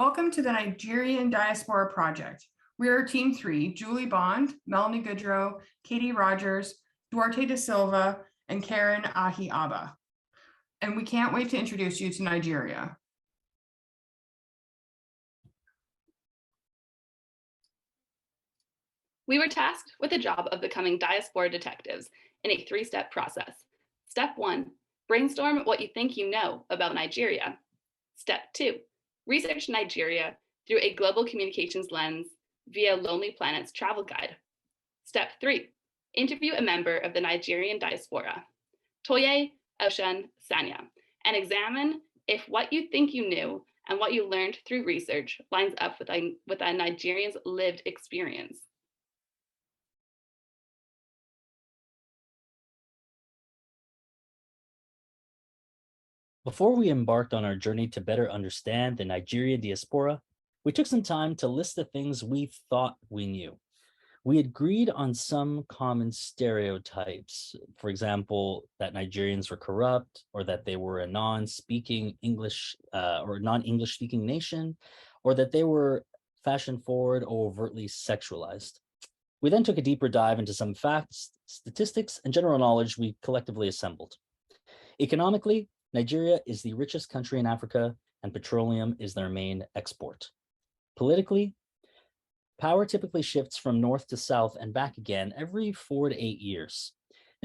Welcome to the Nigerian Diaspora Project. We are Team 3, Julie Bond, Melanie Goodrow, Katie Rogers, Duarte da Silva, and Karen Ahi Abba. And we can't wait to introduce you to Nigeria. We were tasked with the job of becoming Diaspora Detectives in a 3-step process. Step 1, brainstorm what you think you know about Nigeria. Step 2, research Nigeria through a global communications lens via Lonely Planet's travel guide. Step 3, interview a member of the Nigerian diaspora, Toye Ocean Sanya, and examine if what you think you knew and what you learned through research lines up with a Nigerian's lived experience. Before we embarked on our journey to better understand the Nigerian diaspora, we took some time to list the things we thought we knew. We agreed on some common stereotypes, for example, that Nigerians were corrupt, or that they were a non-speaking English or non-English speaking nation, or that they were fashion forward or overtly sexualized. We then took a deeper dive into some facts, statistics, and general knowledge we collectively assembled. Economically, Nigeria is the richest country in Africa, and petroleum is their main export. Politically, power typically shifts from north to south and back again every 4 to 8 years.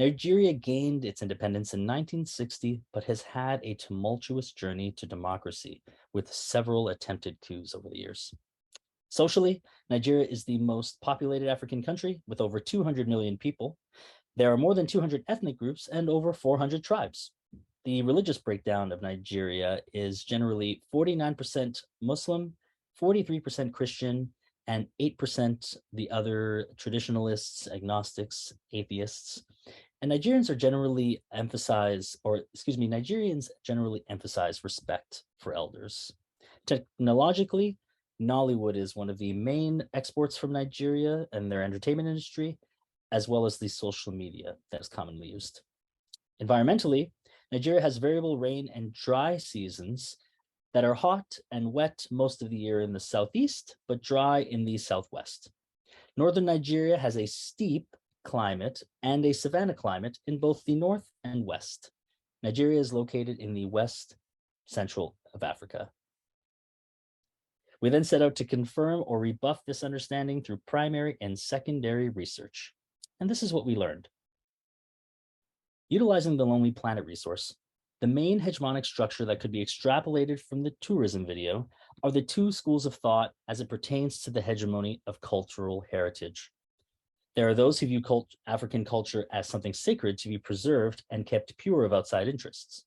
Nigeria gained its independence in 1960, but has had a tumultuous journey to democracy with several attempted coups over the years. Socially, Nigeria is the most populated African country with over 200 million people. There are more than 200 ethnic groups and over 400 tribes. The religious breakdown of Nigeria is generally 49% Muslim, 43% Christian, and 8% the other traditionalists, agnostics, atheists. And Nigerians generally emphasize respect for elders. Technologically, Nollywood is one of the main exports from Nigeria and their entertainment industry, as well as the social media that is commonly used. Environmentally, Nigeria has variable rain and dry seasons that are hot and wet most of the year in the southeast, but dry in the southwest. Northern Nigeria has a steep climate and a savanna climate in both the north and west. Nigeria is located in the west central of Africa. We then set out to confirm or rebuff this understanding through primary and secondary research. And this is what we learned. Utilizing the Lonely Planet resource, the main hegemonic structure that could be extrapolated from the tourism video are the two schools of thought as it pertains to the hegemony of cultural heritage. There are those who view African culture as something sacred to be preserved and kept pure of outside interests,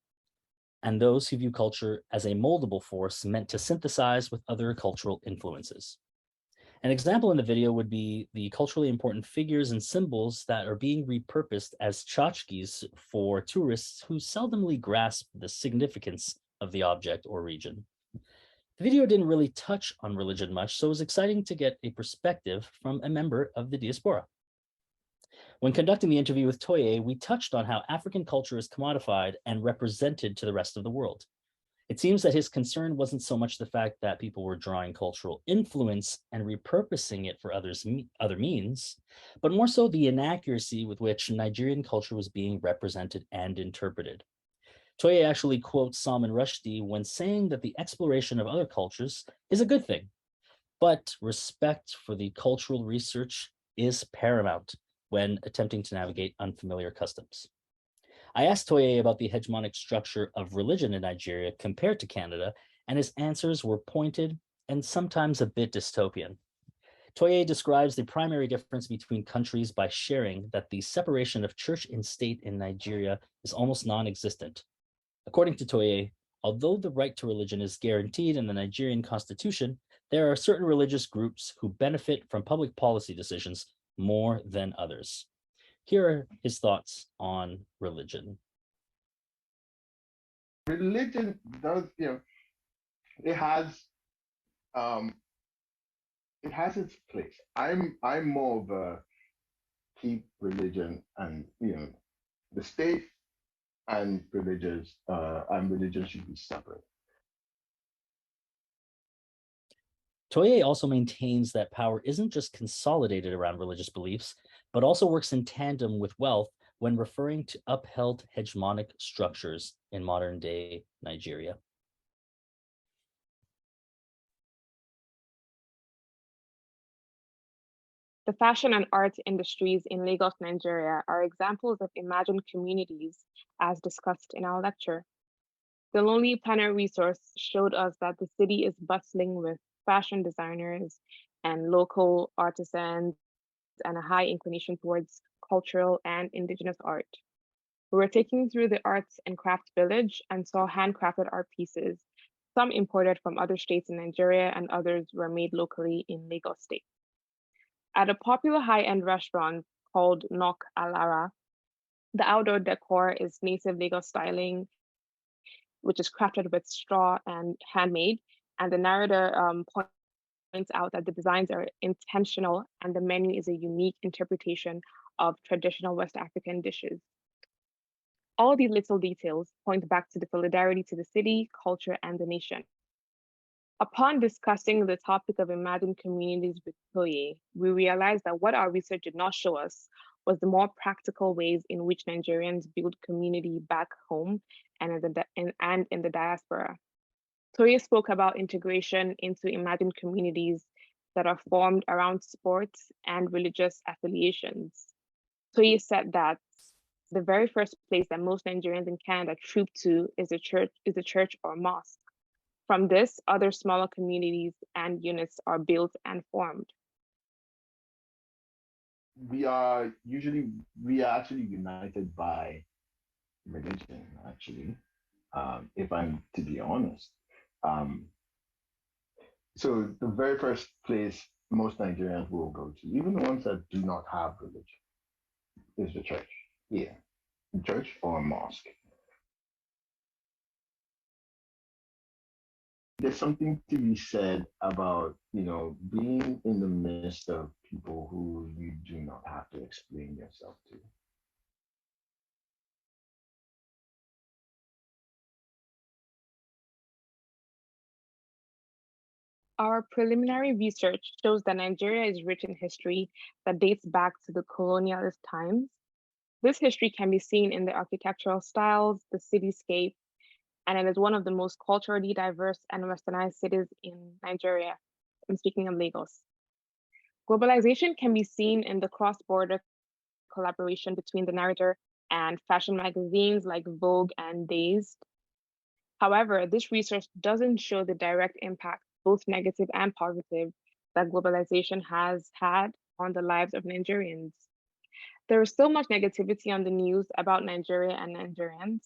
and those who view culture as a moldable force meant to synthesize with other cultural influences. An example in the video would be the culturally important figures and symbols that are being repurposed as tchotchkes for tourists who seldomly grasp the significance of the object or region. The video didn't really touch on religion much, so it was exciting to get a perspective from a member of the diaspora. When conducting the interview with Toye, we touched on how African culture is commodified and represented to the rest of the world. It seems that his concern wasn't so much the fact that people were drawing cultural influence and repurposing it for other means, but more so the inaccuracy with which Nigerian culture was being represented and interpreted. Toye actually quotes Salman Rushdie when saying that the exploration of other cultures is a good thing, but respect for the cultural research is paramount when attempting to navigate unfamiliar customs. I asked Toye about the hegemonic structure of religion in Nigeria compared to Canada, and his answers were pointed and sometimes a bit dystopian. Toye describes the primary difference between countries by sharing that the separation of church and state in Nigeria is almost non-existent. According to Toye, although the right to religion is guaranteed in the Nigerian constitution, there are certain religious groups who benefit from public policy decisions more than others. Here are his thoughts on religion. Religion does, it has its place. I'm more of a keep religion and the state and religion should be separate. Toye also maintains that power isn't just consolidated around religious beliefs, but also works in tandem with wealth when referring to upheld hegemonic structures in modern day Nigeria. The fashion and arts industries in Lagos, Nigeria are examples of imagined communities as discussed in our lecture. The Lonely Planet resource showed us that the city is bustling with fashion designers and local artisans and a high inclination towards cultural and indigenous art. We were taken through the arts and crafts village and saw handcrafted art pieces, some imported from other states in Nigeria and others were made locally in Lagos State. At a popular high-end restaurant called Nok Alara, the outdoor decor is native Lagos styling, which is crafted with straw and handmade. And the narrator points out that the designs are intentional and the menu is a unique interpretation of traditional West African dishes. All these little details point back to the solidarity to the city, culture, and the nation. Upon discussing the topic of imagined communities with Toye, we realized that what our research did not show us was the more practical ways in which Nigerians build community back home and in the diaspora. Toye spoke about integration into imagined communities that are formed around sports and religious affiliations. Toye said that the very first place that most Nigerians in Canada troop to is a church or mosque. From this, other smaller communities and units are built and formed. We are actually united by religion, actually, if I'm to be honest. So the very first place most Nigerians will go to, even the ones that do not have religion, is the church. Yeah, church or a mosque. There's something to be said about, being in the midst of people who you do not have to explain yourself to. Our preliminary research shows that Nigeria is rich in history that dates back to the colonialist times. This history can be seen in the architectural styles, the cityscape, and it is one of the most culturally diverse and westernized cities in Nigeria. I'm speaking of Lagos. Globalization can be seen in the cross-border collaboration between the narrator and fashion magazines like Vogue and Dazed. However, this research doesn't show the direct impact, both negative and positive, that globalization has had on the lives of Nigerians. There is so much negativity on the news about Nigeria and Nigerians,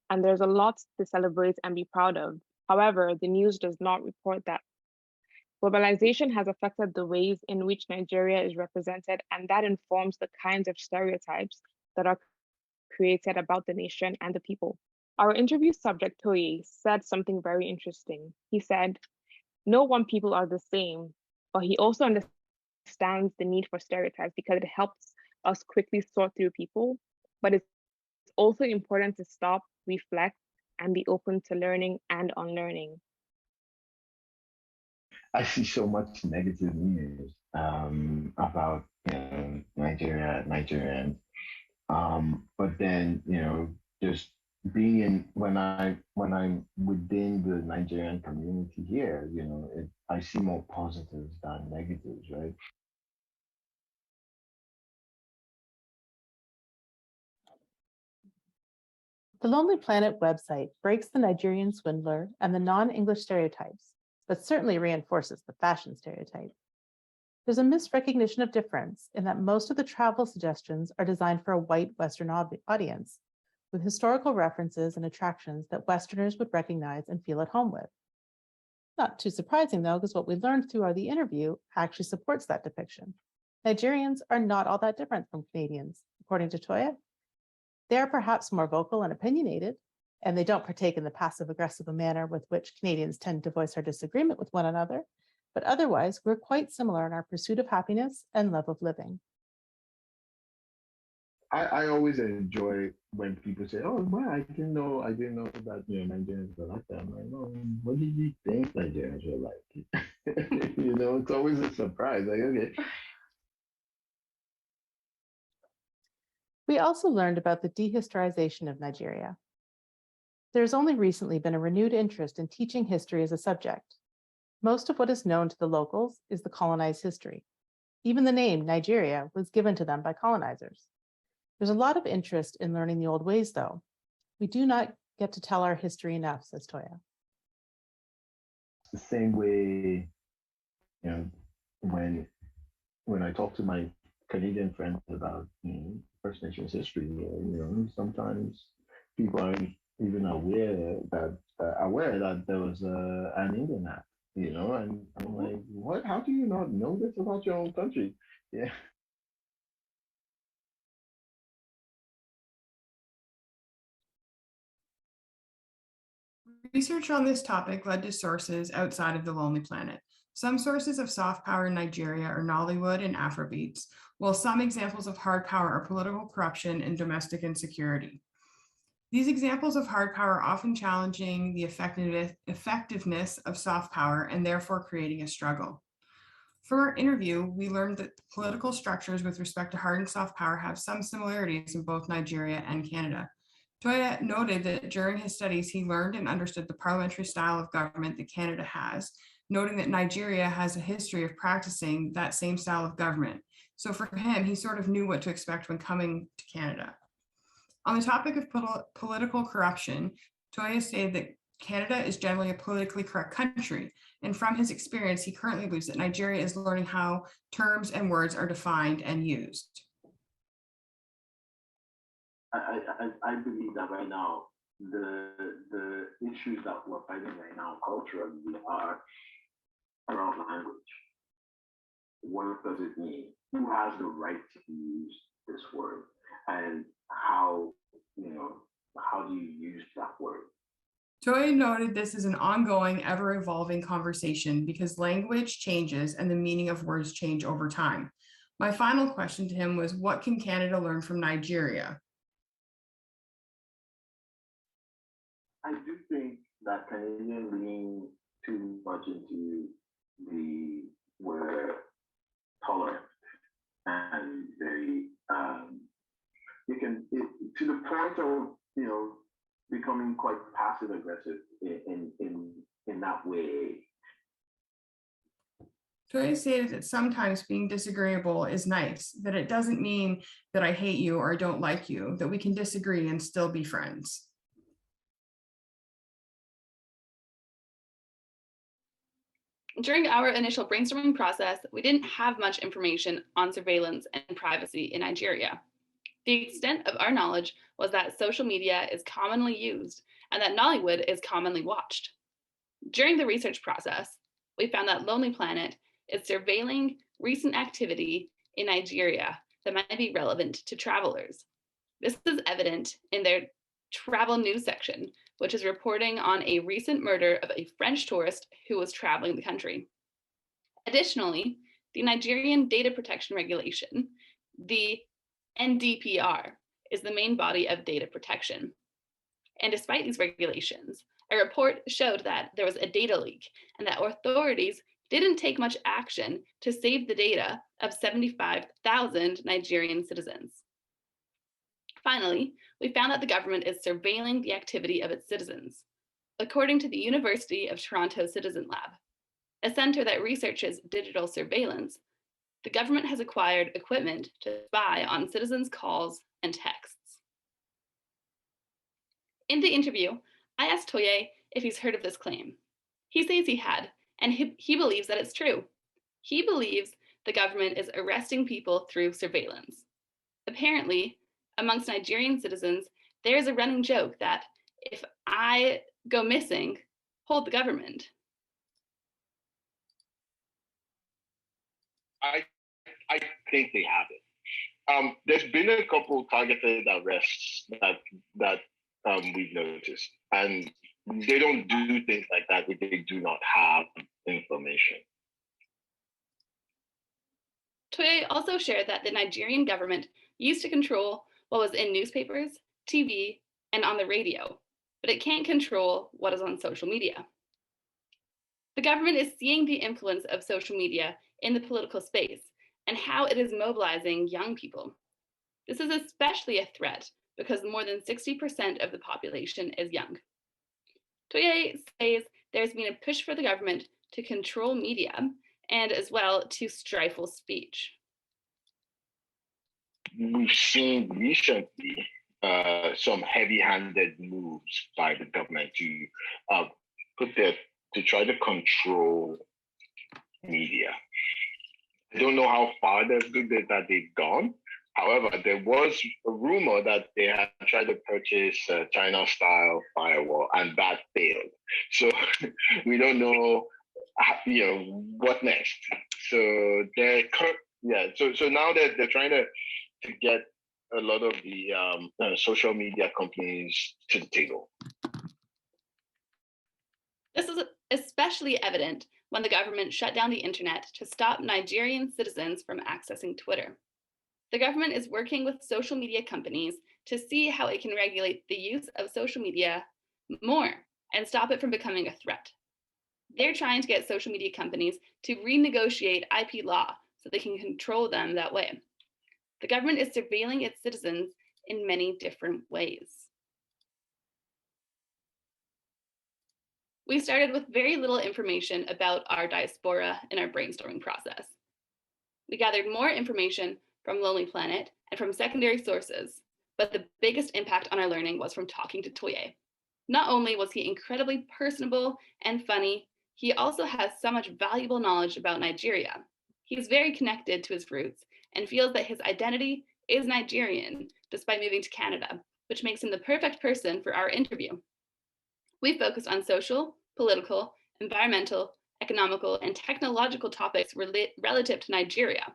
and there's a lot to celebrate and be proud of. However, the news does not report that. Globalization has affected the ways in which Nigeria is represented, and that informs the kinds of stereotypes that are created about the nation and the people. Our interview subject, Toye, said something very interesting. He said, no one people are the same, but he also understands the need for stereotypes because it helps us quickly sort through people, but it's also important to stop, reflect, and be open to learning and unlearning. I see so much negative news about Nigeria, Nigerians. But then, just being when I'm within the Nigerian community here, I see more positives than negatives, right? The Lonely Planet website breaks the Nigerian swindler and the non-English stereotypes, but certainly reinforces the fashion stereotype. There's a misrecognition of difference in that most of the travel suggestions are designed for a white Western audience, with historical references and attractions that Westerners would recognize and feel at home with. Not too surprising, though, because what we learned through the interview actually supports that depiction. Nigerians are not all that different from Canadians, according to Toye. They are perhaps more vocal and opinionated, and they don't partake in the passive-aggressive manner with which Canadians tend to voice our disagreement with one another, but otherwise, we're quite similar in our pursuit of happiness and love of living. I always enjoy when people say, "Oh, well, I didn't know that Nigerians were like that." I'm like, "Oh, what did you think Nigerians were like?" it's always a surprise. Like, okay. We also learned about the dehistorization of Nigeria. There's only recently been a renewed interest in teaching history as a subject. Most of what is known to the locals is the colonized history. Even the name Nigeria was given to them by colonizers. There's a lot of interest in learning the old ways, though. We do not get to tell our history enough, says Toya. The same way, when I talk to my Canadian friends about First Nations history, sometimes people aren't even aware that there was an Indian Act, and I'm like, what? How do you not know this about your own country? Yeah. Research on this topic led to sources outside of the Lonely Planet. Some sources of soft power in Nigeria are Nollywood and Afrobeats, while some examples of hard power are political corruption and domestic insecurity. These examples of hard power are often challenging the effectiveness of soft power and therefore creating a struggle. From our interview, we learned that political structures with respect to hard and soft power have some similarities in both Nigeria and Canada. Toya noted that during his studies, he learned and understood the parliamentary style of government that Canada has, noting that Nigeria has a history of practicing that same style of government. So for him, he sort of knew what to expect when coming to Canada. On the topic of political corruption, Toya stated that Canada is generally a politically correct country. And from his experience, he currently believes that Nigeria is learning how terms and words are defined and used. I believe that right now, the issues that we're fighting right now culturally are around language. What does it mean? Who has the right to use this word? And how do you use that word? Toya noted this is an ongoing, ever-evolving conversation because language changes and the meaning of words change over time. My final question to him was, what can Canada learn from Nigeria? I do think that Canadians lean too much into we're tolerant and very to the point of becoming quite passive aggressive in that way. Toya stated that sometimes being disagreeable is nice, that it doesn't mean that I hate you or don't like you, that we can disagree and still be friends. During our initial brainstorming process, we didn't have much information on surveillance and privacy in Nigeria. The extent of our knowledge was that social media is commonly used and that Nollywood is commonly watched. During the research process, we found that Lonely Planet is surveilling recent activity in Nigeria that might be relevant to travelers. This is evident in their travel news section, which is reporting on a recent murder of a French tourist who was traveling the country. Additionally, the Nigerian Data Protection Regulation, the NDPR, is the main body of data protection. And despite these regulations, a report showed that there was a data leak and that authorities didn't take much action to save the data of 75,000 Nigerian citizens. Finally, we found that the government is surveilling the activity of its citizens. According to the University of Toronto Citizen Lab, a center that researches digital surveillance, the government has acquired equipment to spy on citizens' calls and texts. In the interview, I asked Toye if he's heard of this claim. He says he had, and he believes that it's true. He believes the government is arresting people through surveillance. Apparently, amongst Nigerian citizens, there's a running joke that if I go missing, hold the government. I think they have it. There's been a couple targeted arrests that we've noticed, and they don't do things like that if they do not have information. Toye also shared that the Nigerian government used to control what was in newspapers, TV, and on the radio, but it can't control what is on social media. The government is seeing the influence of social media in the political space and how it is mobilizing young people. This is especially a threat because more than 60% of the population is young. Toye says there's been a push for the government to control media and as well to stifle speech. We've seen recently some heavy-handed moves by the government to try to control media. I don't know how far that they've gone. However, there was a rumor that they had tried to purchase a China-style firewall, and that failed. So we don't know, what next. So So now that they're trying to get a lot of the social media companies to the table. This is especially evident when the government shut down the internet to stop Nigerian citizens from accessing Twitter. The government is working with social media companies to see how it can regulate the use of social media more and stop it from becoming a threat. They're trying to get social media companies to renegotiate IP law so they can control them that way. The government is surveilling its citizens in many different ways. We started with very little information about our diaspora in our brainstorming process. We gathered more information from Lonely Planet and from secondary sources, but the biggest impact on our learning was from talking to Toye. Not only was he incredibly personable and funny, he also has so much valuable knowledge about Nigeria. He is very connected to his roots and feels that his identity is Nigerian despite moving to Canada, which makes him the perfect person for our interview. We focused on social, political, environmental, economical, and technological topics relative to Nigeria,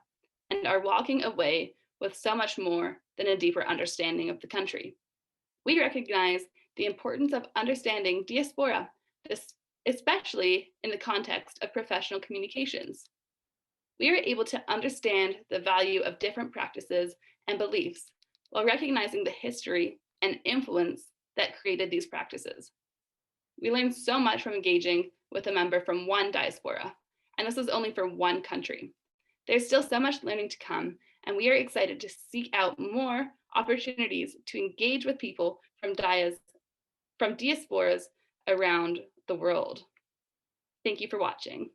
and are walking away with so much more than a deeper understanding of the country. We recognize the importance of understanding diaspora, especially in the context of professional communications. We are able to understand the value of different practices and beliefs while recognizing the history and influence that created these practices. We learned so much from engaging with a member from one diaspora, and this is only for one country. There's still so much learning to come, and we are excited to seek out more opportunities to engage with people from diasporas around the world. Thank you for watching.